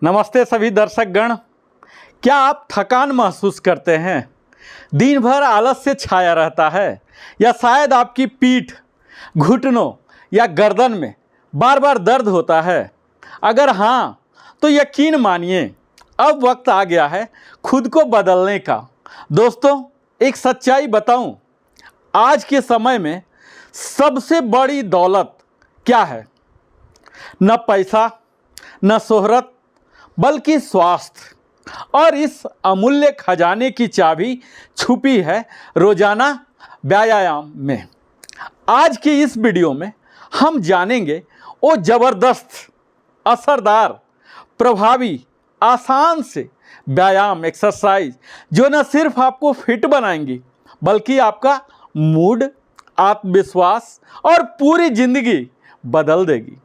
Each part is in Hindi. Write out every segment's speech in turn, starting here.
नमस्ते सभी दर्शक गण। क्या आप थकान महसूस करते हैं? दिन भर आलस से छाया रहता है, या शायद आपकी पीठ, घुटनों या गर्दन में बार बार दर्द होता है? अगर हाँ, तो यकीन मानिए अब वक्त आ गया है खुद को बदलने का। दोस्तों, एक सच्चाई बताऊं, आज के समय में सबसे बड़ी दौलत क्या है? न पैसा, न शोहरत, बल्कि स्वास्थ्य। और इस अमूल्य खजाने की चाबी छुपी है रोजाना व्यायाम में। आज की इस वीडियो में हम जानेंगे वो जबरदस्त, असरदार, प्रभावी, आसान से व्यायाम एक्सरसाइज जो न सिर्फ आपको फिट बनाएंगी बल्कि आपका मूड, आत्मविश्वास और पूरी जिंदगी बदल देगी।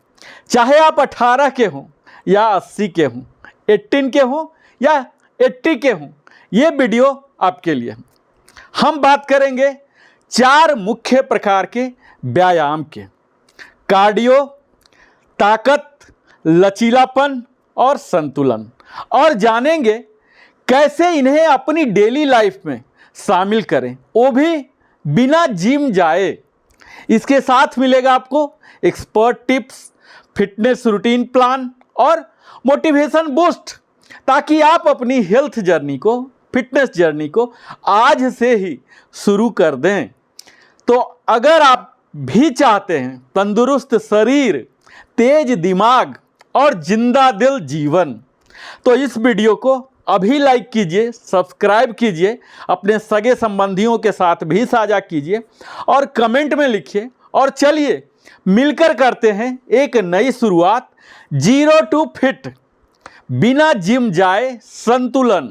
चाहे आप 18 के हों या 80 के हों, 18 के हों या 80 के हों, ये वीडियो आपके लिए। हम बात करेंगे 4 मुख्य प्रकार के व्यायाम के: कार्डियो, ताकत, लचीलापन और संतुलन। और जानेंगे कैसे इन्हें अपनी डेली लाइफ में शामिल करें, वो भी बिना जिम जाए। इसके साथ मिलेगा आपको expert tips, fitness routine plan और मोटिवेशन बूस्ट, ताकि आप अपनी हेल्थ जर्नी को, फिटनेस जर्नी को आज से ही शुरू कर दें। तो अगर आप भी चाहते हैं तंदुरुस्त शरीर, तेज दिमाग और जिंदा दिल जीवन, तो इस वीडियो को अभी लाइक कीजिए, सब्सक्राइब कीजिए, अपने सगे संबंधियों के साथ भी साझा कीजिए और कमेंट में लिखिए। और चलिए मिलकर करते हैं एक नई शुरुआत। 0 to फिट, बिना जिम जाए संतुलन,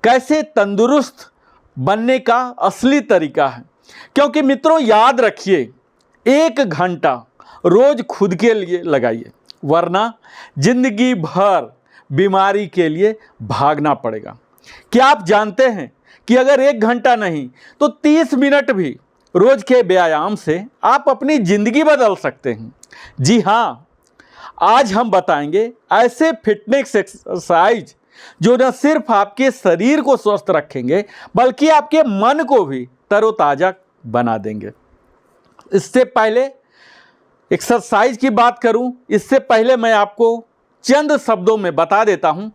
कैसे तंदुरुस्त बनने का असली तरीका है। क्योंकि मित्रों, याद रखिए, 1 घंटा रोज खुद के लिए लगाइए, वरना जिंदगी भर बीमारी के लिए भागना पड़ेगा। क्या आप जानते हैं कि अगर 1 घंटा नहीं तो 30 मिनट भी रोज के व्यायाम से आप अपनी जिंदगी बदल सकते हैं? जी हाँ, आज हम बताएंगे ऐसे फिटनेस एक्सरसाइज जो न सिर्फ आपके शरीर को स्वस्थ रखेंगे बल्कि आपके मन को भी तरोताजा बना देंगे। इससे पहले एक्सरसाइज की बात करूं, इससे पहले मैं आपको चंद शब्दों में बता देता हूं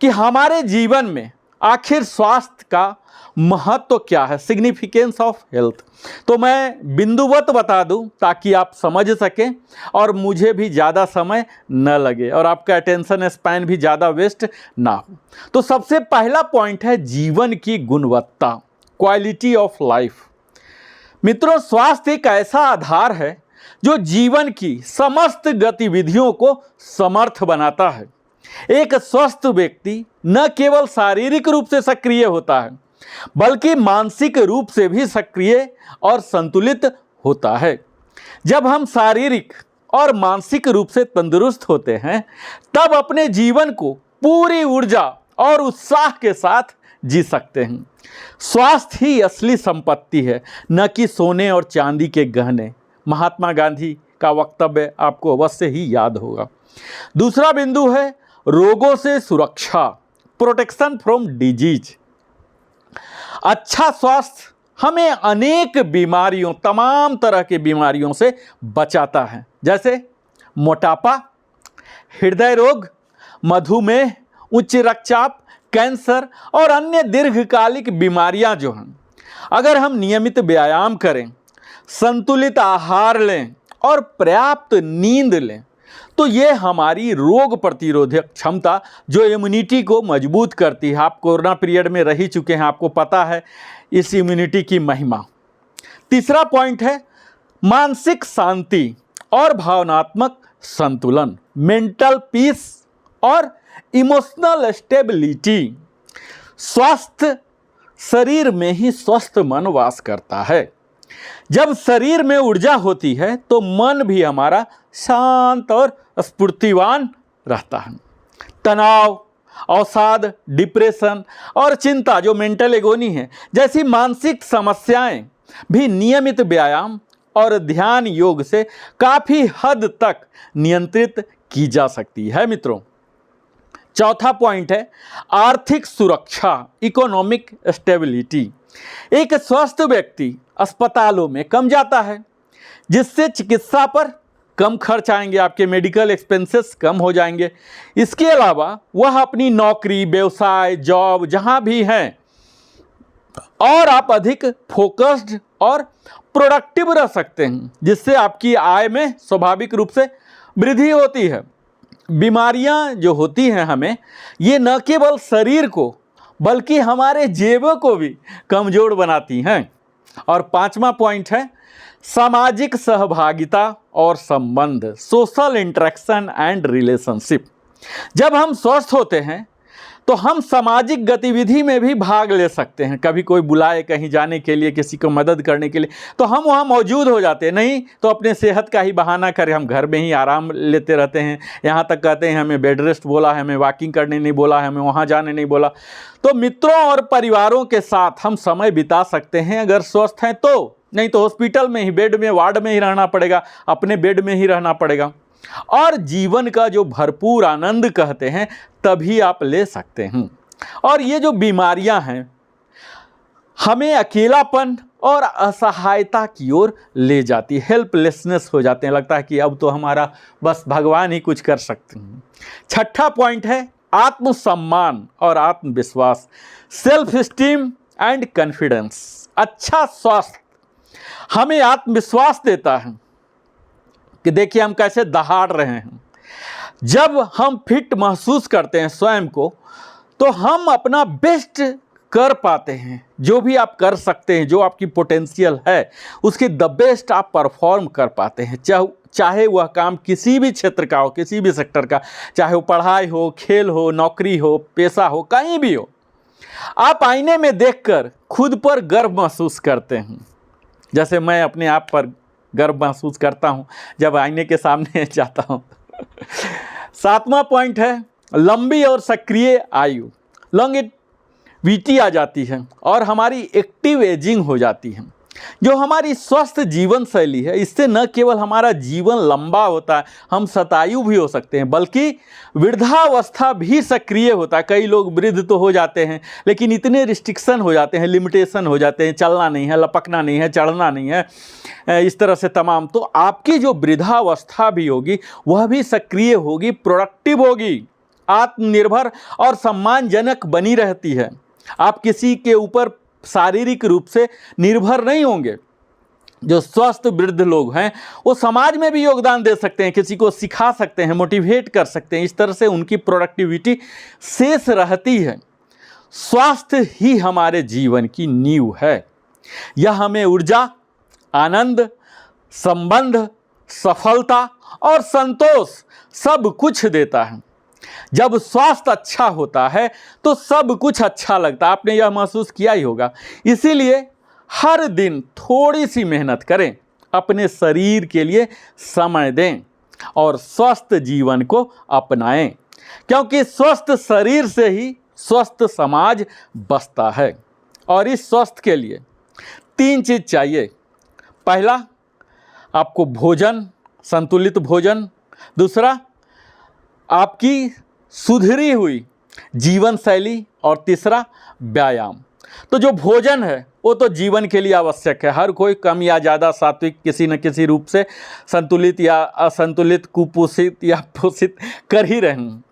कि हमारे जीवन में आखिर स्वास्थ्य का महत्व क्या है, सिग्निफिकेंस ऑफ हेल्थ। तो मैं बिंदुवत बता दूं ताकि आप समझ सकें और मुझे भी ज़्यादा समय न लगे और आपका अटेंशन स्पैन भी ज़्यादा वेस्ट ना हो। तो सबसे पहला पॉइंट है जीवन की गुणवत्ता, क्वालिटी ऑफ लाइफ। मित्रों, स्वास्थ्य एक ऐसा आधार है जो जीवन की समस्त गतिविधियों को समर्थ बनाता है। एक स्वस्थ व्यक्ति न केवल शारीरिक रूप से सक्रिय होता है बल्कि मानसिक रूप से भी सक्रिय और संतुलित होता है। जब हम शारीरिक और मानसिक रूप से तंदुरुस्त होते हैं तब अपने जीवन को पूरी ऊर्जा और उत्साह के साथ जी सकते हैं। स्वास्थ्य ही असली संपत्ति है, न कि सोने और चांदी के गहने। महात्मा गांधी का वक्तव्य आपको अवश्य ही याद होगा। दूसरा बिंदु है रोगों से सुरक्षा, प्रोटेक्शन फ्रॉम डिजीज। अच्छा स्वास्थ्य हमें अनेक बीमारियों, तमाम तरह की बीमारियों से बचाता है, जैसे मोटापा, हृदय रोग, मधुमेह, उच्च रक्तचाप, कैंसर और अन्य दीर्घकालिक बीमारियां जो हैं। अगर हम नियमित व्यायाम करें, संतुलित आहार लें और पर्याप्त नींद लें तो ये हमारी रोग प्रतिरोधक क्षमता, जो इम्यूनिटी को मजबूत करती है, आप कोरोना पीरियड में रह ही चुके हैं, आपको पता है इस इम्यूनिटी की महिमा। तीसरा पॉइंट है मानसिक शांति और भावनात्मक संतुलन, मेंटल पीस और इमोशनल स्टेबिलिटी। स्वस्थ शरीर में ही स्वस्थ मन वास करता है। जब शरीर में ऊर्जा होती है तो मन भी हमारा शांत और स्फूर्तिवान रहता है। तनाव, अवसाद, डिप्रेशन और चिंता, जो मेंटल एगोनी है, जैसी मानसिक समस्याएं भी नियमित व्यायाम और ध्यान योग से काफ़ी हद तक नियंत्रित की जा सकती है। मित्रों, चौथा पॉइंट है आर्थिक सुरक्षा, इकोनॉमिक स्टेबिलिटी। एक स्वस्थ व्यक्ति अस्पतालों में कम जाता है, जिससे चिकित्सा पर कम खर्च आएंगे, आपके मेडिकल एक्सपेंसेस कम हो जाएंगे। इसके अलावा वह अपनी नौकरी, व्यवसाय, जॉब जहां भी हैं और आप अधिक फोकस्ड और प्रोडक्टिव रह सकते हैं, जिससे आपकी आय में स्वाभाविक रूप से वृद्धि होती है। बीमारियां जो होती हैं हमें, ये न केवल शरीर को बल्कि हमारे जेबों को भी कमज़ोर बनाती हैं। और पांचवा पॉइंट है सामाजिक सहभागिता और संबंध, सोशल इंटरेक्शन एंड रिलेशनशिप। जब हम स्वस्थ होते हैं तो हम सामाजिक गतिविधि में भी भाग ले सकते हैं। कभी कोई बुलाए कहीं जाने के लिए, किसी को मदद करने के लिए, तो हम वहाँ मौजूद हो जाते हैं। नहीं तो अपने सेहत का ही बहाना करें, हम घर में ही आराम लेते रहते हैं। यहाँ तक कहते हैं हमें बेड रेस्ट बोला है, हमें वॉकिंग करने नहीं बोला है, हमें वहाँ जाने नहीं बोला। तो मित्रों और परिवारों के साथ हम समय बिता सकते हैं अगर स्वस्थ हैं तो। नहीं तो हॉस्पिटल में ही, बेड में, वार्ड में ही रहना पड़ेगा, अपने बेड में ही रहना पड़ेगा। और जीवन का जो भरपूर आनंद कहते हैं तभी आप ले सकते हैं। और ये जो बीमारियां हैं हमें अकेलापन और असहायता की ओर ले जाती, हेल्पलेसनेस हो जाते हैं, लगता है कि अब तो हमारा बस भगवान ही कुछ कर सकते हैं। छठा पॉइंट है आत्मसम्मान और आत्मविश्वास, सेल्फ स्टीम एंड कॉन्फिडेंस। अच्छा स्वास्थ्य हमें आत्मविश्वास देता है कि देखिए हम कैसे दहाड़ रहे हैं। जब हम फिट महसूस करते हैं स्वयं को, तो हम अपना बेस्ट कर पाते हैं। जो भी आप कर सकते हैं, जो आपकी पोटेंशियल है, उसके द बेस्ट आप परफॉर्म कर पाते हैं। चाहे वह काम किसी भी क्षेत्र का हो, किसी भी सेक्टर का, चाहे वो पढ़ाई हो, खेल हो, नौकरी हो, पेशा हो, कहीं भी हो। आप आईने में देखकर खुद पर गर्व महसूस करते हैं। जैसे मैं अपने आप पर गर्व महसूस करता हूं जब आईने के सामने जाता हूं। सातवां पॉइंट है लंबी और सक्रिय आयु, लॉन्गेविटी आ जाती है और हमारी एक्टिव एजिंग हो जाती है। जो हमारी स्वस्थ जीवन शैली है, इससे न केवल हमारा जीवन लंबा होता है, हम शतायु भी हो सकते हैं, बल्कि वृद्धावस्था भी सक्रिय होता है। कई लोग वृद्ध तो हो जाते हैं, लेकिन इतने रिस्ट्रिक्शन हो जाते हैं, लिमिटेशन हो जाते हैं, चलना नहीं है, लपकना नहीं है, चढ़ना नहीं है, इस तरह से तमाम। तो आपकी जो वृद्धावस्था भी होगी वह भी सक्रिय होगी, प्रोडक्टिव होगी, आत्मनिर्भर और सम्मानजनक बनी रहती है। आप किसी के ऊपर शारीरिक रूप से निर्भर नहीं होंगे। जो स्वस्थ वृद्ध लोग हैं वो समाज में भी योगदान दे सकते हैं, किसी को सिखा सकते हैं, मोटिवेट कर सकते हैं। इस तरह से उनकी प्रोडक्टिविटी शेष रहती है। स्वास्थ्य ही हमारे जीवन की नींव है। यह हमें ऊर्जा, आनंद, संबंध, सफलता और संतोष सब कुछ देता है। जब स्वास्थ्य अच्छा होता है तो सब कुछ अच्छा लगता है। आपने यह महसूस किया ही होगा। इसीलिए हर दिन थोड़ी सी मेहनत करें, अपने शरीर के लिए समय दें और स्वस्थ जीवन को अपनाएं, क्योंकि स्वस्थ शरीर से ही स्वस्थ समाज बसता है। और इस स्वस्थ के लिए 3 चीज़ चाहिए। पहला, आपको भोजन, संतुलित भोजन। दूसरा, आपकी सुधरी हुई जीवन शैली। और तीसरा, व्यायाम। तो जो भोजन है वो तो जीवन के लिए आवश्यक है। हर कोई कम या ज़्यादा सात्विक किसी न किसी रूप से संतुलित या असंतुलित, कुपोषित या पोषित कर ही रहे हैं।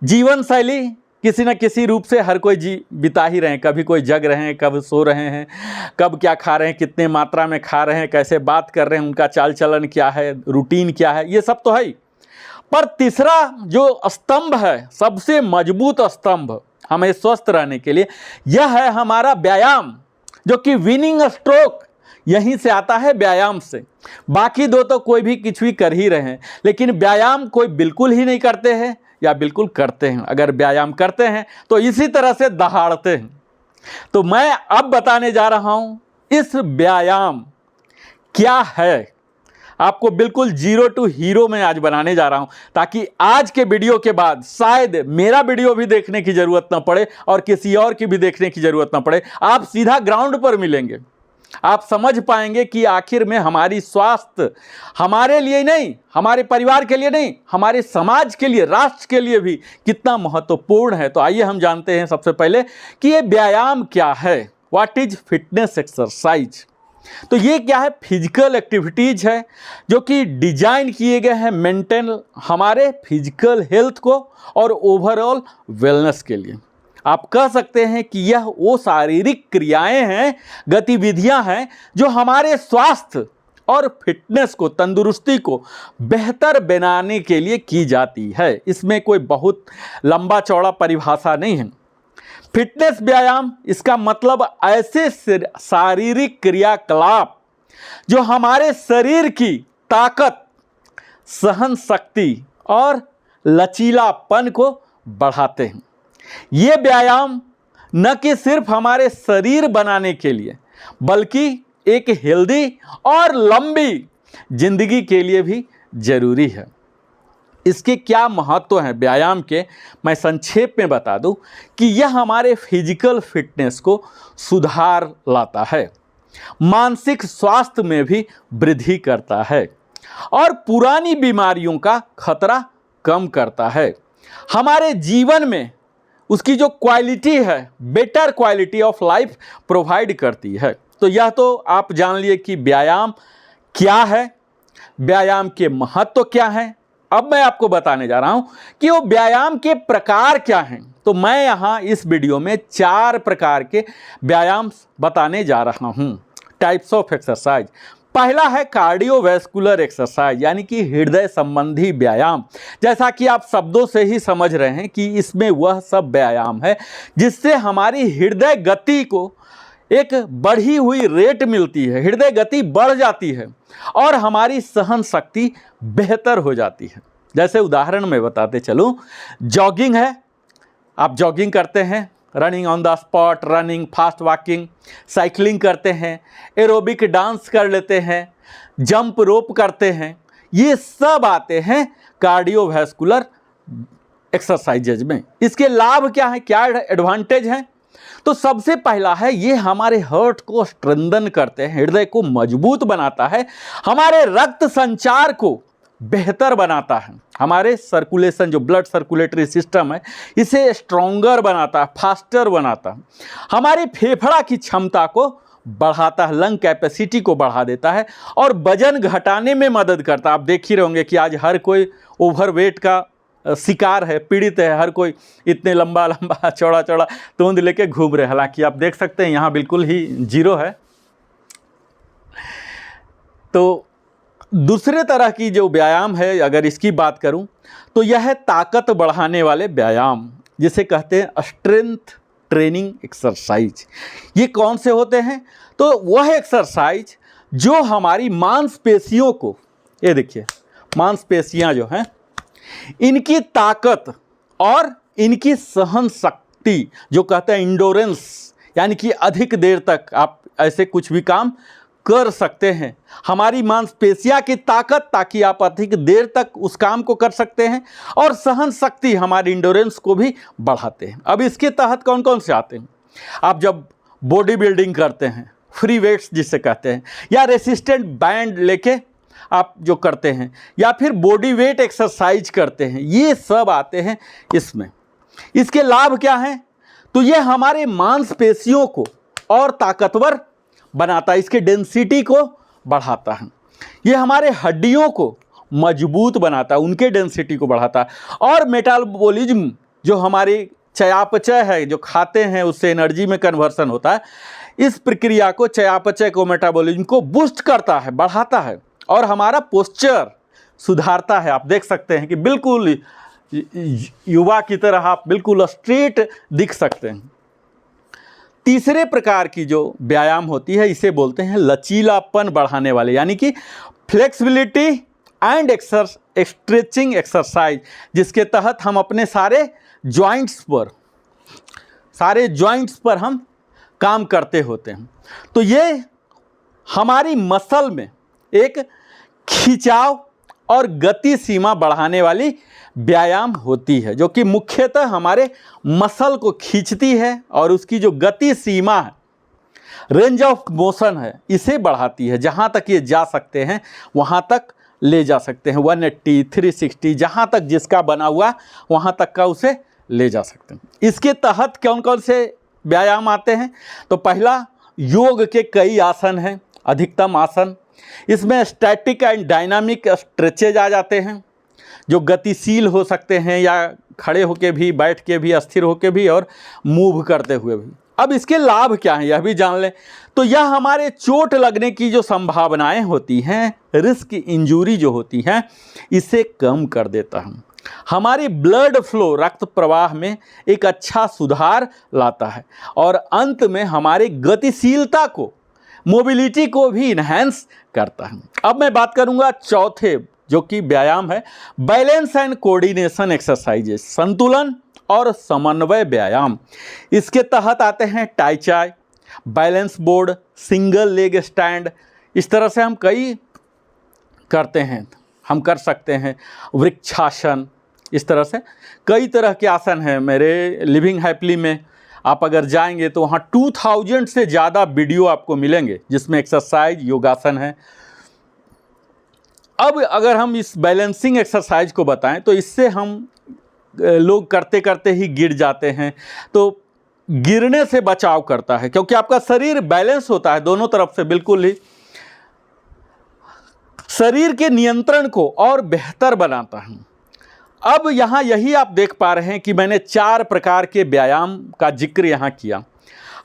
जीवन शैली किसी न किसी रूप से हर कोई बिता ही रहे हैं। कभी कोई जग रहे हैं, कब सो रहे हैं, कब क्या खा रहे हैं, कितने मात्रा में खा रहे हैं, कैसे बात कर रहे हैं, उनका चाल चलन क्या है, रूटीन क्या है, ये सब तो है ही। पर तीसरा जो स्तंभ है, सबसे मजबूत स्तंभ हमें स्वस्थ रहने के लिए, यह है हमारा व्यायाम, जो कि विनिंग स्ट्रोक यहीं से आता है, व्यायाम से। बाकी दो तो कोई भी कुछ भी कर ही रहे हैं, लेकिन व्यायाम कोई बिल्कुल ही नहीं करते हैं या बिल्कुल करते हैं। अगर व्यायाम करते हैं तो इसी तरह से दहाड़ते हैं। तो मैं अब बताने जा रहा हूं इस व्यायाम क्या है, आपको बिल्कुल 0 to हीरो में आज बनाने जा रहा हूं, ताकि आज के वीडियो के बाद शायद मेरा वीडियो भी देखने की ज़रूरत ना पड़े और किसी और की भी देखने की ज़रूरत ना पड़े। आप सीधा ग्राउंड पर मिलेंगे। आप समझ पाएंगे कि आखिर में हमारी स्वास्थ्य हमारे लिए नहीं, हमारे परिवार के लिए नहीं, हमारे समाज के लिए, राष्ट्र के लिए भी कितना महत्वपूर्ण है। तो आइए हम जानते हैं सबसे पहले कि ये व्यायाम क्या है। What is fitness exercise. तो ये क्या है? फिजिकल एक्टिविटीज है जो कि डिजाइन किए गए हैं मेंटेन हमारे फिजिकल हेल्थ को और ओवरऑल वेलनेस के लिए। आप कह सकते हैं कि यह वो शारीरिक क्रियाएं हैं, गतिविधियां हैं जो हमारे स्वास्थ्य और फिटनेस को, तंदुरुस्ती को बेहतर बनाने के लिए की जाती है। इसमें कोई बहुत लंबा चौड़ा परिभाषा नहीं है। फिटनेस व्यायाम, इसका मतलब ऐसे शारीरिक क्रियाकलाप जो हमारे शरीर की ताकत, सहन शक्ति और लचीलापन को बढ़ाते हैं। ये व्यायाम न कि सिर्फ हमारे शरीर बनाने के लिए बल्कि एक हेल्दी और लंबी जिंदगी के लिए भी जरूरी है। इसके क्या महत्व हैं व्यायाम के, मैं संक्षेप में बता दूं कि यह हमारे फिजिकल फिटनेस को सुधार लाता है, मानसिक स्वास्थ्य में भी वृद्धि करता है और पुरानी बीमारियों का खतरा कम करता है। हमारे जीवन में उसकी जो क्वालिटी है, better quality of life provide करती है। तो यह तो आप जान लिए कि व्यायाम क्या है, व्यायाम के महत्व क्या है। अब मैं आपको बताने जा रहा हूं कि वो व्यायाम के प्रकार क्या हैं। तो मैं यहां इस वीडियो में 4 प्रकार के व्यायाम बताने जा रहा हूं, टाइप्स ऑफ एक्सरसाइज। पहला है कार्डियोवैस्कुलर एक्सरसाइज, यानी कि हृदय संबंधी व्यायाम। जैसा कि आप शब्दों से ही समझ रहे हैं कि इसमें वह सब व्यायाम है जिससे हमारी हृदय गति को एक बढ़ी हुई रेट मिलती है, हृदय गति बढ़ जाती है और हमारी सहन शक्ति बेहतर हो जाती है। जैसे उदाहरण में बताते चलूं, जॉगिंग है, आप जॉगिंग करते हैं, running on the spot, running, fast walking, cycling करते हैं, एरोबिक डांस कर लेते हैं, जंप रोप करते हैं, ये सब आते हैं कार्डियोवैस्कुलर एक्सरसाइजेज में। इसके लाभ क्या है, क्या एडवांटेज हैं? तो सबसे पहला है, ये हमारे हार्ट को स्ट्रेंथन करते हैं, हृदय को मजबूत बनाता है, हमारे रक्त संचार को बेहतर बनाता है, हमारे सर्कुलेशन, जो ब्लड सर्कुलेटरी सिस्टम है, इसे स्ट्रॉन्गर बनाता है, फास्टर बनाता है, हमारी फेफड़ा की क्षमता को बढ़ाता है, लंग कैपेसिटी को बढ़ा देता है और वजन घटाने में मदद करता है। आप देख ही रहे होंगे कि आज हर कोई ओवरवेट का शिकार है, पीड़ित है, हर कोई इतने लंबा लंबा चौड़ा चौड़ा तोंद लेके घूम रहे। हालांकि आप देख सकते हैं यहाँ बिल्कुल ही जीरो है। तो दूसरे तरह की जो व्यायाम है, अगर इसकी बात करूं तो यह है ताकत बढ़ाने वाले व्यायाम, जिसे कहते हैं स्ट्रेंथ ट्रेनिंग एक्सरसाइज। ये कौन से होते हैं? तो वह एक्सरसाइज जो हमारी मांसपेशियों को, ये देखिए मांसपेशियां जो हैं, इनकी ताकत और इनकी सहन शक्ति, जो कहते हैं इंडोरेंस, यानी कि अधिक देर तक आप ऐसे कुछ भी काम कर सकते हैं। हमारी मांसपेशियां की ताकत, ताकि आप अधिक देर तक उस काम को कर सकते हैं, और सहन शक्ति हमारी इंडोरेंस को भी बढ़ाते हैं। अब इसके तहत कौन कौन से आते हैं? आप जब बॉडी बिल्डिंग करते हैं, फ्री वेट्स जिसे कहते हैं, या रेसिस्टेंट बैंड लेके आप जो करते हैं, या फिर बॉडी वेट एक्सरसाइज करते हैं, ये सब आते हैं इसमें। इसके लाभ क्या हैं? तो ये हमारे मांसपेशियों को और ताकतवर बनाता है, इसके डेंसिटी को बढ़ाता है, ये हमारे हड्डियों को मजबूत बनाता है, उनके डेंसिटी को बढ़ाता है, और मेटाबॉलिज्म, जो हमारी चयापचय है, जो खाते हैं उससे एनर्जी में कन्वर्सन होता है, इस प्रक्रिया को, चयापचय को, मेटाबॉलिज्म को बूस्ट करता है, बढ़ाता है, और हमारा पोस्चर सुधारता है। आप देख सकते हैं कि बिल्कुल युवा की तरह आप बिल्कुल स्ट्रेट दिख सकते हैं। तीसरे प्रकार की जो व्यायाम होती है, इसे बोलते हैं लचीलापन बढ़ाने वाले, यानी कि फ्लेक्सिबिलिटी एंड स्ट्रेचिंग एक्सरसाइज, जिसके तहत हम अपने सारे जॉइंट्स पर हम काम करते होते हैं। तो ये हमारी मसल में एक खिंचाव और गति सीमा बढ़ाने वाली व्यायाम होती है, जो कि मुख्यतः हमारे मसल को खींचती है और उसकी जो गति सीमा है, रेंज ऑफ मोशन है इसे बढ़ाती है, जहाँ तक ये जा सकते हैं वहाँ तक ले जा सकते हैं, 180 360 जहाँ तक जिसका बना हुआ वहाँ तक का उसे ले जा सकते हैं। इसके तहत कौन कौन से व्यायाम आते हैं? तो पहला, योग के कई आसन हैं, अधिकतम आसन। इसमें स्टैटिक एंड डायनामिक स्ट्रेचेज आ जाते हैं, जो गतिशील हो सकते हैं या खड़े होके भी, बैठ के भी, अस्थिर होके भी और मूव करते हुए भी। अब इसके लाभ क्या हैं यह भी जान लें। तो यह हमारे चोट लगने की जो संभावनाएं होती हैं, रिस्क इंजरी जो होती हैं, इसे कम कर देता है। हमारी ब्लड फ्लो, रक्त प्रवाह में एक अच्छा सुधार लाता है और अंत में हमारे गतिशीलता को, मोबिलिटी को भी इन्हेंस करता है। अब मैं बात करूंगा चौथे जो कि व्यायाम है, बैलेंस एंड कोऑर्डिनेशन एक्सरसाइजेस, संतुलन और समन्वय व्यायाम। इसके तहत आते हैं टाई चाई, balance board, single leg stand. इस तरह से हम कई करते हैं, हम कर सकते हैं वृक्षासन। इस तरह से कई तरह के आसन हैं। मेरे लिविंग हैप्पीली में आप अगर जाएंगे तो वहाँ 2000 से ज़्यादा वीडियो आपको मिलेंगे जिसमें एक्सरसाइज, योगासन है। अब अगर हम इस बैलेंसिंग एक्सरसाइज को बताएं तो इससे हम लोग करते करते ही गिर जाते हैं, तो गिरने से बचाव करता है क्योंकि आपका शरीर बैलेंस होता है दोनों तरफ से, बिल्कुल ही शरीर के नियंत्रण को और बेहतर बनाता है। अब यहाँ यही आप देख पा रहे हैं कि मैंने 4 प्रकार के व्यायाम का जिक्र यहाँ किया।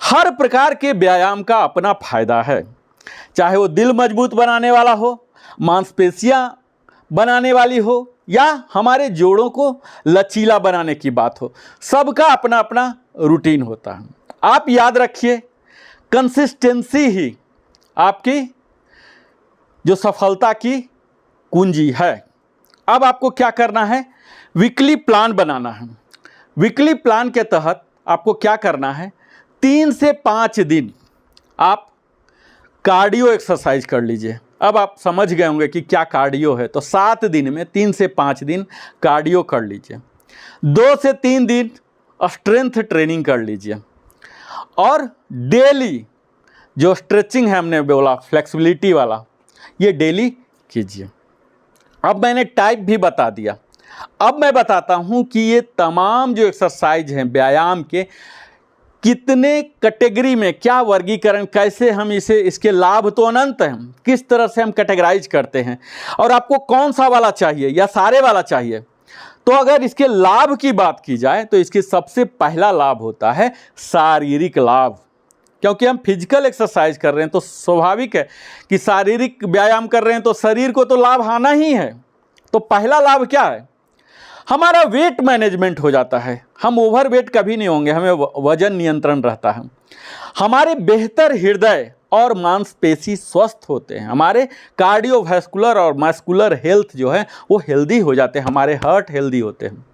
हर प्रकार के व्यायाम का अपना फायदा है, चाहे वो दिल मजबूत बनाने वाला हो, मांसपेशियां बनाने वाली हो या हमारे जोड़ों को लचीला बनाने की बात हो, सबका अपना अपना रूटीन होता है। आप याद रखिए, कंसिस्टेंसी ही आपकी जो सफलता की कुंजी है। अब आपको क्या करना है? वीकली प्लान बनाना है। वीकली प्लान के तहत आपको क्या करना है? 3 से 5 दिन आप कार्डियो एक्सरसाइज कर लीजिए। अब आप समझ गए होंगे कि क्या कार्डियो है, तो 7 दिन में 3 से 5 दिन कार्डियो कर लीजिए। 2 से 3 दिन स्ट्रेंथ ट्रेनिंग कर लीजिए और डेली जो स्ट्रेचिंग है हमने बोला फ्लेक्सिबिलिटी वाला, ये डेली कीजिए। अब मैंने टाइप भी बता दिया। अब मैं बताता हूँ कि ये तमाम जो एक्सरसाइज हैं व्यायाम के, कितने कैटेगरी में, क्या वर्गीकरण, कैसे हम इसे, इसके लाभ तो अनंत हैं, किस तरह से हम कैटेगराइज करते हैं और आपको कौन सा वाला चाहिए या सारे वाला चाहिए। तो अगर इसके लाभ की बात की जाए तो इसके सबसे पहला लाभ होता है शारीरिक लाभ, क्योंकि हम फिजिकल एक्सरसाइज कर रहे हैं तो स्वाभाविक है कि शारीरिक व्यायाम कर रहे हैं तो शरीर को तो लाभ आना ही है। तो पहला लाभ क्या है? हमारा वेट मैनेजमेंट हो जाता है, हम ओवर वेट कभी नहीं होंगे, हमें वजन नियंत्रण रहता है। हमारे बेहतर हृदय और मांसपेशी स्वस्थ होते हैं, हमारे कार्डियोवैस्कुलर और मस्कुलर हेल्थ जो है वो हेल्दी हो जाते हैं, हमारे हार्ट हेल्दी होते हैं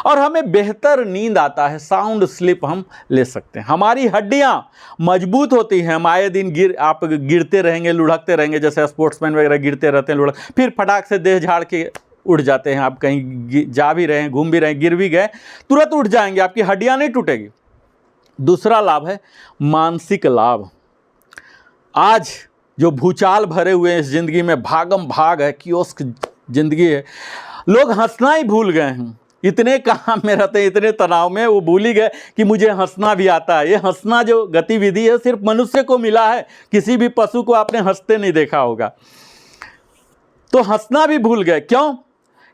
और हमें बेहतर नींद आता है, साउंड स्लीप हम ले सकते हैं। हमारी हड्डियां मजबूत होती हैं, हम आए दिन आप गिरते रहेंगे, लुढ़कते रहेंगे, जैसे स्पोर्ट्समैन वगैरह गिरते रहते हैं, फिर फटाक से देह झाड़ के उठ जाते हैं। आप कहीं जा भी रहे हैं, घूम भी रहे हैं, गिर भी गए, तुरंत उठ जाएंगे, आपकी हड्डियां नहीं टूटेगी। दूसरा लाभ है मानसिक लाभ। आज जो भूचाल भरे हुए हैं इस जिंदगी में, भागम भाग है, कियोस्क जिंदगी है, लोग हंसना ही भूल गए हैं। इतने काम में रहते हैं, इतने तनाव में, वो भूल ही गए कि मुझे हंसना भी आता है। ये हंसना जो गतिविधि है सिर्फ मनुष्य को मिला है, किसी भी पशु को आपने हंसते नहीं देखा होगा। तो हंसना भी भूल गए। क्यों?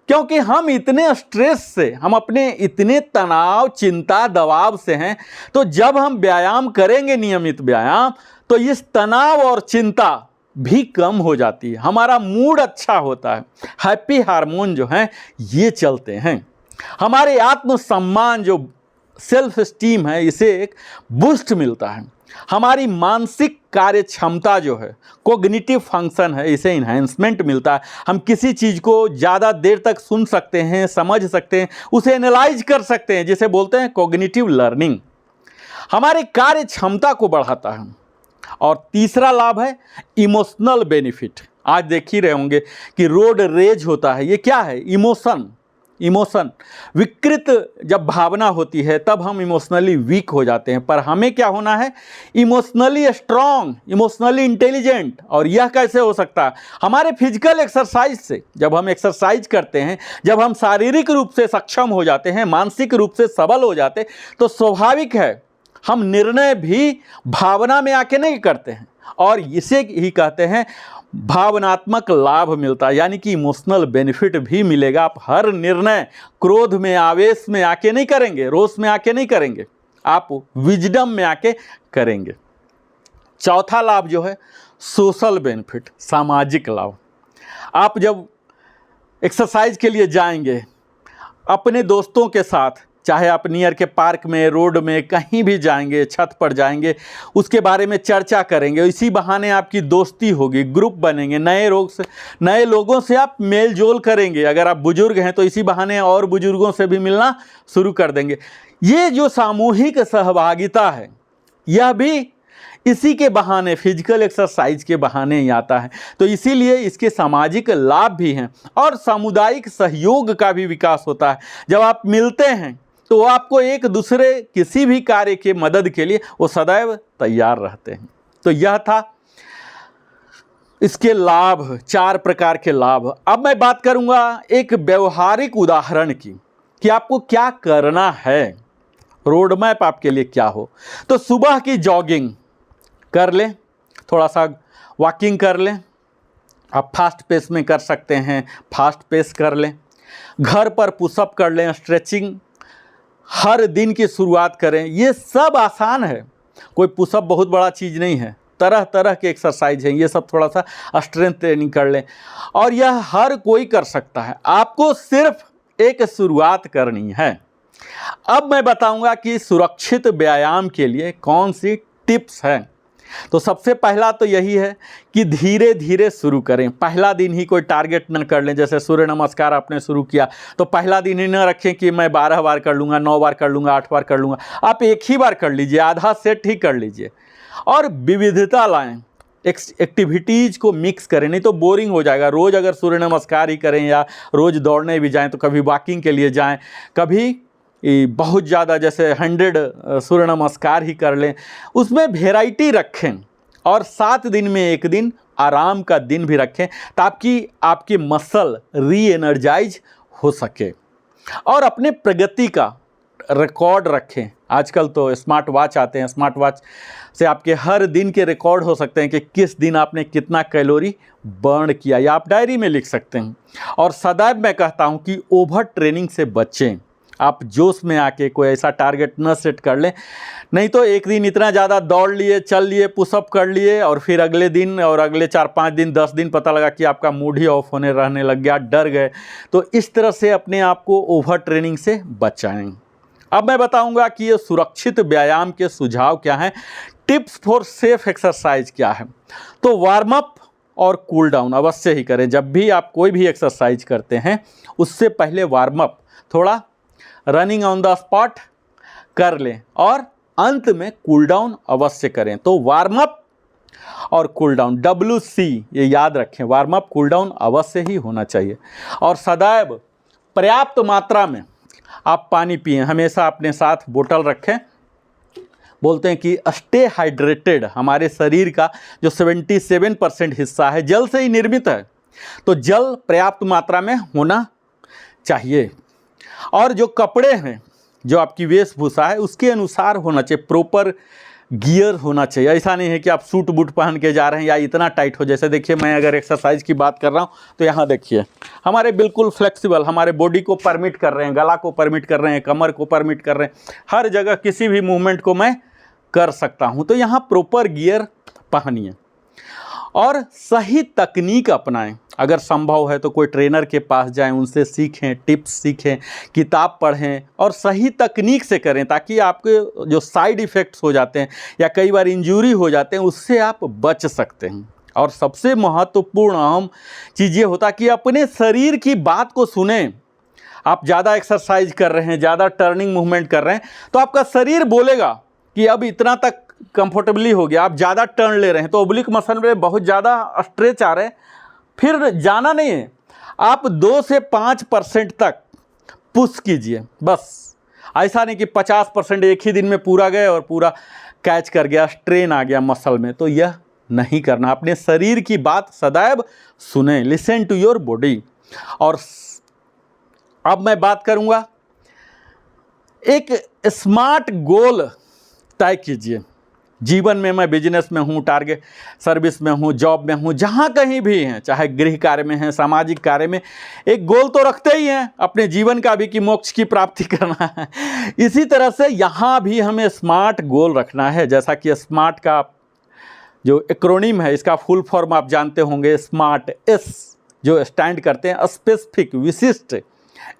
क्योंकि हम इतने स्ट्रेस से, हम अपने इतने तनाव, चिंता, दबाव से हैं। तो जब हम व्यायाम करेंगे, नियमित व्यायाम, तो इस तनाव और चिंता भी कम हो जाती है, हमारा मूड अच्छा होता है, हैप्पी हार्मोन जो हैं ये चलते हैं। हमारे आत्मसम्मान जो सेल्फ स्टीम है, इसे एक बूस्ट मिलता है। हमारी मानसिक कार्य क्षमता जो है, कोग्निटिव फंक्शन है, इसे इन्हेंसमेंट मिलता है। हम किसी चीज़ को ज़्यादा देर तक सुन सकते हैं, समझ सकते हैं, उसे एनालाइज कर सकते हैं, जिसे बोलते हैं कोग्निटिव लर्निंग। हमारे कार्य क्षमता को बढ़ाता है। और तीसरा लाभ है इमोशनल बेनिफिट। आज देख ही रहे होंगे कि रोड रेज होता है, ये क्या है? इमोशन। इमोशन, विकृत जब भावना होती है तब हम इमोशनली वीक हो जाते हैं। पर हमें क्या होना है? Emotionally strong, emotionally intelligent. और यह कैसे हो सकता है? हमारे फिजिकल एक्सरसाइज से। जब हम एक्सरसाइज करते हैं, जब हम शारीरिक रूप से सक्षम हो जाते हैं, मानसिक रूप से सबल हो जाते हैं, तो स्वाभाविक है हम निर्णय भी भावना में आके नहीं करते हैं। और इसे ही कहते हैं भावनात्मक लाभ मिलता है, यानी कि इमोशनल बेनिफिट भी मिलेगा। आप हर निर्णय क्रोध में, आवेश में आके नहीं करेंगे, रोष में आके नहीं करेंगे, आप विजडम में आके करेंगे। चौथा लाभ जो है सोशल बेनिफिट, सामाजिक लाभ। आप जब एक्सरसाइज के लिए जाएंगे अपने दोस्तों के साथ, चाहे आप नियर के पार्क में, रोड में, कहीं भी जाएंगे, छत पर जाएंगे, उसके बारे में चर्चा करेंगे। इसी बहाने आपकी दोस्ती होगी, ग्रुप बनेंगे, नए लोगों से आप मेल जोल करेंगे। अगर आप बुजुर्ग हैं तो इसी बहाने और बुजुर्गों से भी मिलना शुरू कर देंगे। ये जो सामूहिक सहभागिता है, यह भी इसी के बहाने, फिजिकल एक्सरसाइज के बहाने ही आता है। तो इसीलिए इसके सामाजिक लाभ भी हैं और सामुदायिक सहयोग का भी विकास होता है। जब आप मिलते हैं तो आपको एक दूसरे किसी भी कार्य के मदद के लिए वो सदैव तैयार रहते हैं। तो यह था इसके लाभ, 4 प्रकार के लाभ। अब मैं बात करूंगा एक व्यवहारिक उदाहरण की कि आपको क्या करना है, रोड मैप आपके लिए क्या हो। तो सुबह की जॉगिंग कर लें, थोड़ा सा वॉकिंग कर लें। आप फास्ट पेस में कर सकते हैं, फास्ट पेस कर लें। घर पर पुशअप कर लें, स्ट्रेचिंग हर दिन की शुरुआत करें। ये सब आसान है, कोई पुशअप बहुत बड़ा चीज़ नहीं है। तरह तरह के एक्सरसाइज हैं, ये सब थोड़ा सा स्ट्रेंथ ट्रेनिंग कर लें और यह हर कोई कर सकता है। आपको सिर्फ एक शुरुआत करनी है। अब मैं बताऊंगा कि सुरक्षित व्यायाम के लिए कौन सी टिप्स हैं। तो सबसे पहला तो यही है कि धीरे धीरे शुरू करें। पहला दिन ही कोई टारगेट न कर लें। जैसे सूर्य नमस्कार आपने शुरू किया तो पहला दिन ही न रखें कि मैं 12 बार कर लूँगा, 9 बार कर लूँगा, 8 बार कर लूँगा। आप एक ही बार कर लीजिए, आधा सेट ही कर लीजिए और विविधता लाएं। एक्टिविटीज़ को मिक्स करें, नहीं तो बोरिंग हो जाएगा। रोज़ अगर सूर्य नमस्कार ही करें या रोज़ दौड़ने भी जाएँ, तो कभी वॉकिंग के लिए जाएँ, कभी बहुत ज़्यादा जैसे 100 सूर्य नमस्कार ही कर लें। उसमें वेराइटी रखें और 7 दिन में एक दिन आराम का दिन भी रखें ताकि आपके मसल री एनर्जाइज हो सके। और अपने प्रगति का रिकॉर्ड रखें। आजकल तो स्मार्ट वॉच आते हैं, स्मार्ट वॉच से आपके हर दिन के रिकॉर्ड हो सकते हैं कि किस दिन आपने कितना कैलोरी बर्न किया, या आप डायरी में लिख सकते हैं। और सदैव मैं कहता हूं कि ओवर ट्रेनिंग से बचें। आप जोश में आके कोई ऐसा टारगेट न सेट कर लें, नहीं तो एक दिन इतना ज़्यादा दौड़ लिए, चल लिए, पुशअप कर लिए और फिर अगले दिन और अगले 4-5 दिन, 10 दिन पता लगा कि आपका मूड ही ऑफ होने रहने लग गया, डर गए। तो इस तरह से अपने आप को ओवर ट्रेनिंग से बचाएं। अब मैं बताऊंगा कि ये सुरक्षित व्यायाम के सुझाव क्या हैं, टिप्स फॉर सेफ एक्सरसाइज क्या है। तो वार्म अप और कूल डाउन अवश्य ही करें। जब भी आप कोई भी एक्सरसाइज करते हैं उससे पहले वार्म अप, थोड़ा रनिंग ऑन द स्पॉट कर लें और अंत में कूल डाउन अवश्य करें। तो वार्म अप और कूल डाउन, WC ये याद रखें, वार्म अप कूल डाउन अवश्य ही होना चाहिए। और सदैव पर्याप्त मात्रा में आप पानी पिएं, हमेशा अपने साथ बोतल रखें। बोलते हैं कि स्टे हाइड्रेटेड। हमारे शरीर का जो 77% हिस्सा है जल से ही निर्मित है, तो जल पर्याप्त मात्रा में होना चाहिए। और जो कपड़े हैं, जो आपकी वेशभूषा है, उसके अनुसार होना चाहिए, प्रॉपर गियर होना चाहिए। ऐसा नहीं है कि आप सूट बूट पहन के जा रहे हैं या इतना टाइट हो। जैसे देखिए, मैं अगर एक्सरसाइज की बात कर रहा हूँ तो यहाँ देखिए हमारे बिल्कुल फ्लेक्सिबल, हमारे बॉडी को परमिट कर रहे हैं, गला को परमिट कर रहे हैं, कमर को परमिट कर रहे हैं, हर जगह किसी भी मूवमेंट को मैं कर सकता हूँ। तो यहाँ प्रॉपर गियर पहनिए और सही तकनीक अपनाएं। अगर संभव है तो कोई ट्रेनर के पास जाएं, उनसे सीखें, टिप्स सीखें, किताब पढ़ें और सही तकनीक से करें ताकि आपके जो साइड इफ़ेक्ट्स हो जाते हैं या कई बार इंजरी हो जाते हैं उससे आप बच सकते हैं। और सबसे महत्वपूर्ण अहम चीज़ ये होता है कि अपने शरीर की बात को सुनें। आप ज़्यादा एक्सरसाइज कर रहे हैं, ज़्यादा टर्निंग मूवमेंट कर रहे हैं, तो आपका शरीर बोलेगा कि अब इतना तक कंफर्टेबली हो गया। आप ज़्यादा टर्न ले रहे हैं तो ओब्लिक मसल में बहुत ज़्यादा स्ट्रेच आ रहे हैं, फिर जाना नहीं है। आप 2 से 5% तक पुश कीजिए बस। ऐसा नहीं कि 50% एक ही दिन में पूरा गए और पूरा कैच कर गया, स्ट्रेन आ गया मसल में, तो यह नहीं करना। अपने शरीर की बात सदैव सुने, लिसन टू योर बॉडी। और अब मैं बात करूंगा, एक स्मार्ट गोल तय कीजिए। जीवन में, मैं बिजनेस में हूँ, टारगेट सर्विस में हूँ, जॉब में हूँ, जहाँ कहीं भी हैं, चाहे गृह कार्य में हैं, सामाजिक कार्य में, एक गोल तो रखते ही हैं अपने जीवन का भी कि मोक्ष की प्राप्ति करना है। इसी तरह से यहाँ भी हमें स्मार्ट गोल रखना है। जैसा कि स्मार्ट का जो एक्रोनिम है, इसका फुल फॉर्म आप जानते होंगे, स्मार्ट। एस जो स्टैंड करते हैं स्पेसिफिक, विशिष्ट।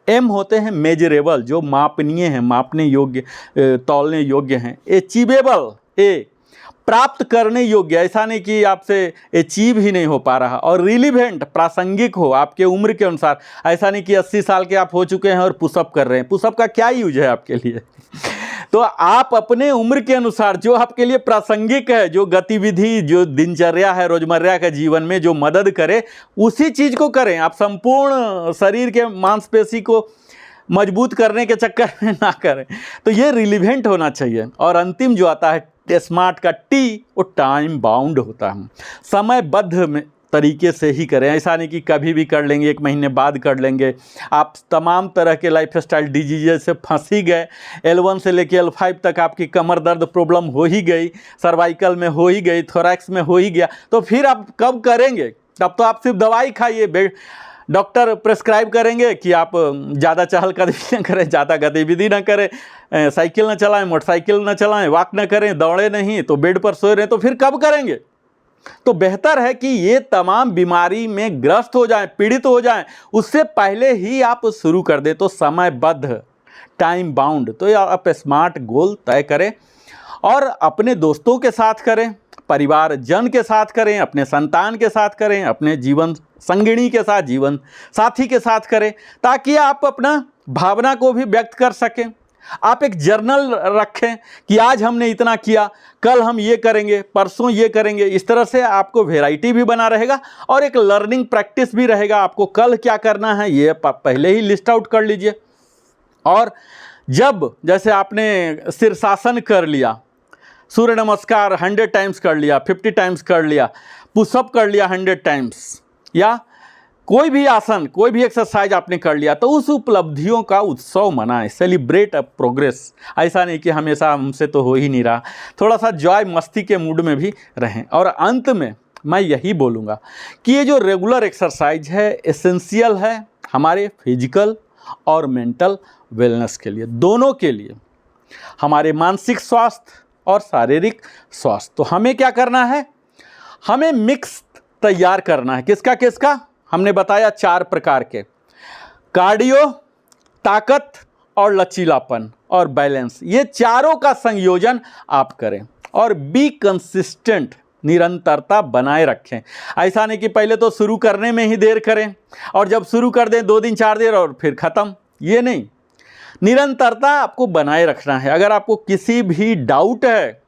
एम होते हैं मेजरेबल, जो मापनीय हैं, मापने योग्य, तौलने योग्य हैं। अचीवेबल, ए प्राप्त करने योग्य, ऐसा नहीं कि आपसे अचीव ही नहीं हो पा रहा। और रिलीवेंट, प्रासंगिक हो आपके उम्र के अनुसार, ऐसा नहीं कि 80 साल के आप हो चुके हैं और पुशअप कर रहे हैं। पुशअप का क्या यूज है आपके लिए? तो आप अपने उम्र के अनुसार जो आपके लिए प्रासंगिक है, जो गतिविधि, जो दिनचर्या है रोजमर्रा के जीवन में, जो मदद करे, उसी चीज़ को करें। आप संपूर्ण शरीर के मांसपेशी को मजबूत करने के चक्कर में ना करें। तो ये रिलीवेंट होना चाहिए। और अंतिम जो आता है स्मार्ट का टी, वो टाइम बाउंड होता है, समयबद्ध में तरीके से ही करें। ऐसा नहीं कि कभी भी कर लेंगे, 1 महीने बाद कर लेंगे। आप तमाम तरह के लाइफस्टाइल डिजीज से फंस ही गए। L1 से लेके L5 तक आपकी कमर दर्द प्रॉब्लम हो ही गई, सर्वाइकल में हो ही गई, थोरैक्स में हो ही गया, तो फिर आप कब करेंगे? तब तो आप सिर्फ दवाई खाइए, डॉक्टर प्रेस्क्राइब करेंगे कि आप ज़्यादा चहलकदमी न करें, ज़्यादा गतिविधि न करें, साइकिल न चलाएं, मोटरसाइकिल न चलाएं, वॉक न करें, दौड़े नहीं, तो बेड पर सोए रहें, तो फिर कब करेंगे? तो बेहतर है कि ये तमाम बीमारी में ग्रस्त हो जाएं, पीड़ित हो जाएं, उससे पहले ही आप शुरू कर दें। तो समयबद्ध, टाइम बाउंड। तो आप स्मार्ट गोल तय करें और अपने दोस्तों के साथ करें, परिवार जन के साथ करें, अपने संतान के साथ करें, अपने जीवन संगिनी के साथ, जीवन साथी के साथ करें, ताकि आप अपना भावना को भी व्यक्त कर सकें। आप एक जर्नल रखें कि आज हमने इतना किया, कल हम ये करेंगे, परसों ये करेंगे। इस तरह से आपको वैरायटी भी बना रहेगा और एक लर्निंग प्रैक्टिस भी रहेगा। आपको कल क्या करना है ये पहले ही लिस्ट आउट कर लीजिए। और जब जैसे आपने शीर्षासन कर लिया, सूर्य नमस्कार 100 टाइम्स कर लिया, 50 टाइम्स कर लिया, पुशअप कर लिया 100 टाइम्स, या कोई भी आसन, कोई भी एक्सरसाइज आपने कर लिया, तो उस उपलब्धियों का उत्सव मनाएं, सेलिब्रेट अ प्रोग्रेस। ऐसा नहीं कि हमेशा हमसे तो हो ही नहीं रहा, थोड़ा सा जॉय मस्ती के मूड में भी रहें। और अंत में मैं यही बोलूँगा कि ये जो रेगुलर एक्सरसाइज है एसेंशियल है हमारे फिजिकल और मेंटल वेलनेस के लिए, दोनों के लिए, हमारे मानसिक स्वास्थ्य और शारीरिक स्वास्थ्य। तो हमें क्या करना है? हमें मिक्स तैयार करना है। किसका किसका? हमने बताया 4 प्रकार के, कार्डियो, ताकत और लचीलापन और बैलेंस। ये चारों का संयोजन आप करें और बी कंसिस्टेंट, निरंतरता बनाए रखें। ऐसा नहीं कि पहले तो शुरू करने में ही देर करें और जब शुरू कर दें 2 दिन 4 दिन और फिर ख़त्म, ये नहीं। निरंतरता आपको बनाए रखना है। अगर आपको किसी भी डाउट है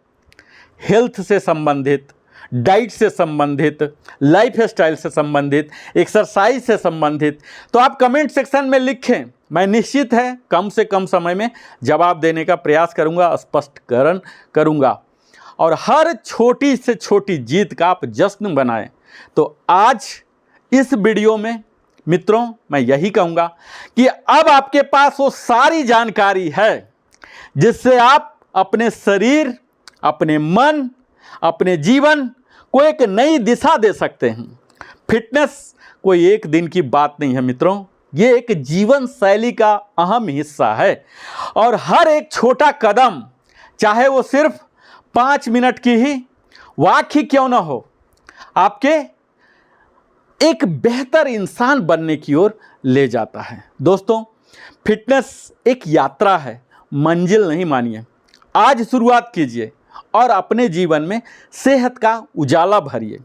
हेल्थ से संबंधित, डाइट से संबंधित, लाइफ स्टाइल से संबंधित, एक्सरसाइज से संबंधित, तो आप कमेंट सेक्शन में लिखें। मैं निश्चित है कम से कम समय में जवाब देने का प्रयास करूंगा, स्पष्टीकरण करूंगा और हर छोटी से छोटी जीत का आप जश्न बनाएं। तो आज इस वीडियो में मित्रों मैं यही कहूँगा कि अब आपके पास वो सारी जानकारी है जिससे आप अपने शरीर, अपने मन, अपने जीवन को एक नई दिशा दे सकते हैं। फिटनेस कोई एक दिन की बात नहीं है मित्रों, ये एक जीवन शैली का अहम हिस्सा है और हर एक छोटा कदम, चाहे वो सिर्फ 5 मिनट की ही वॉक ही क्यों ना हो, आपके एक बेहतर इंसान बनने की ओर ले जाता है। दोस्तों, फिटनेस एक यात्रा है, मंजिल नहीं मानिए। आज शुरुआत कीजिए और अपने जीवन में सेहत का उजाला भरिए।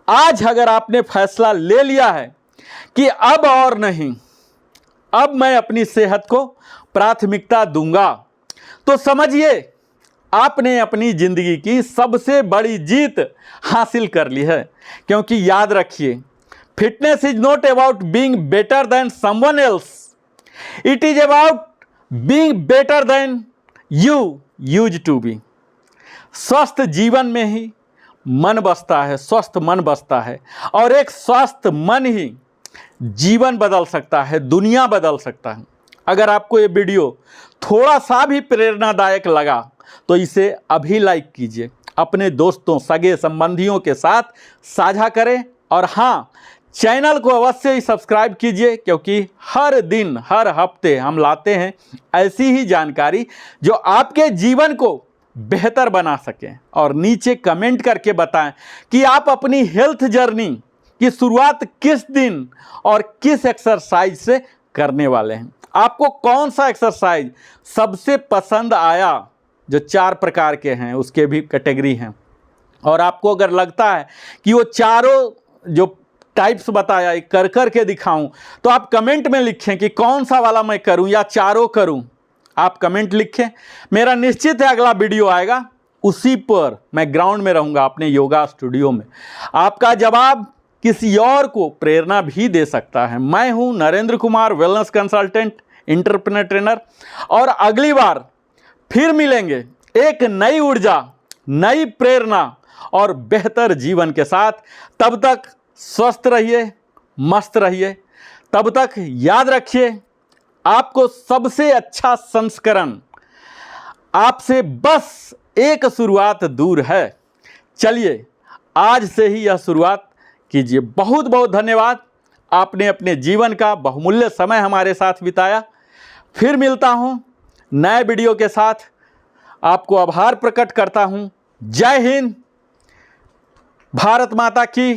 आज अगर आपने फैसला ले लिया है कि अब और नहीं, अब मैं अपनी सेहत को प्राथमिकता दूंगा, तो समझिए आपने अपनी जिंदगी की सबसे बड़ी जीत हासिल कर ली है। क्योंकि याद रखिए, fitness is not about being better than someone else, it is about being better than you use to be. स्वस्थ जीवन में ही मन बसता है, स्वस्थ मन बसता है, और एक स्वस्थ मन ही जीवन बदल सकता है, दुनिया बदल सकता है। अगर आपको ये वीडियो थोड़ा सा भी प्रेरणादायक लगा तो इसे अभी लाइक कीजिए, अपने दोस्तों सगे संबंधियों के साथ साझा करें, और हाँ, चैनल को अवश्य ही सब्सक्राइब कीजिए, क्योंकि हर दिन हर हफ्ते हम लाते हैं ऐसी ही जानकारी जो आपके जीवन को बेहतर बना सकें। और नीचे कमेंट करके बताएं कि आप अपनी हेल्थ जर्नी की शुरुआत किस दिन और किस एक्सरसाइज से करने वाले हैं। आपको कौन सा एक्सरसाइज सबसे पसंद आया, जो 4 प्रकार के हैं उसके भी कैटेगरी हैं, और आपको अगर लगता है कि वो चारों जो टाइप्स बताया कर कर के दिखाऊं, तो आप कमेंट में लिखें कि कौन सा वाला मैं करूं या चारों करूं। आप कमेंट लिखें, मेरा निश्चित है अगला वीडियो आएगा, उसी पर मैं ग्राउंड में रहूंगा अपने योगा स्टूडियो में। आपका जवाब किसी और को प्रेरणा भी दे सकता है। मैं हूं Narendra Kumar, wellness consultant, entrepreneur trainer, और अगली बार फिर मिलेंगे एक नई ऊर्जा, नई प्रेरणा और बेहतर जीवन के साथ। तब तक स्वस्थ रहिए, मस्त रहिए। तब तक याद रखिए, आपको सबसे अच्छा संस्करण आपसे बस एक शुरुआत दूर है। चलिए आज से ही यह शुरुआत कीजिए। बहुत बहुत धन्यवाद, आपने अपने जीवन का बहुमूल्य समय हमारे साथ बिताया। फिर मिलता हूं नए वीडियो के साथ। आपको आभार प्रकट करता हूं। जय हिंद, भारत माता की